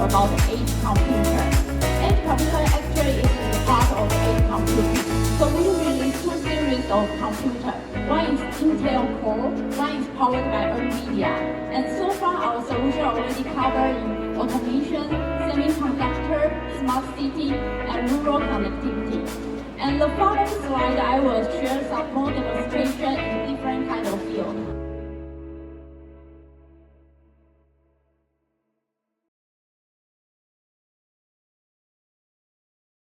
about edge computer. Edge computer actually is the part of edge computing. So we released two series of computer. One is Intel Core, one is powered by NVIDIA. And so far our solution already covered in automation, semiconductor, smart city, and rural connectivity. And the following slide I will share some more demonstration in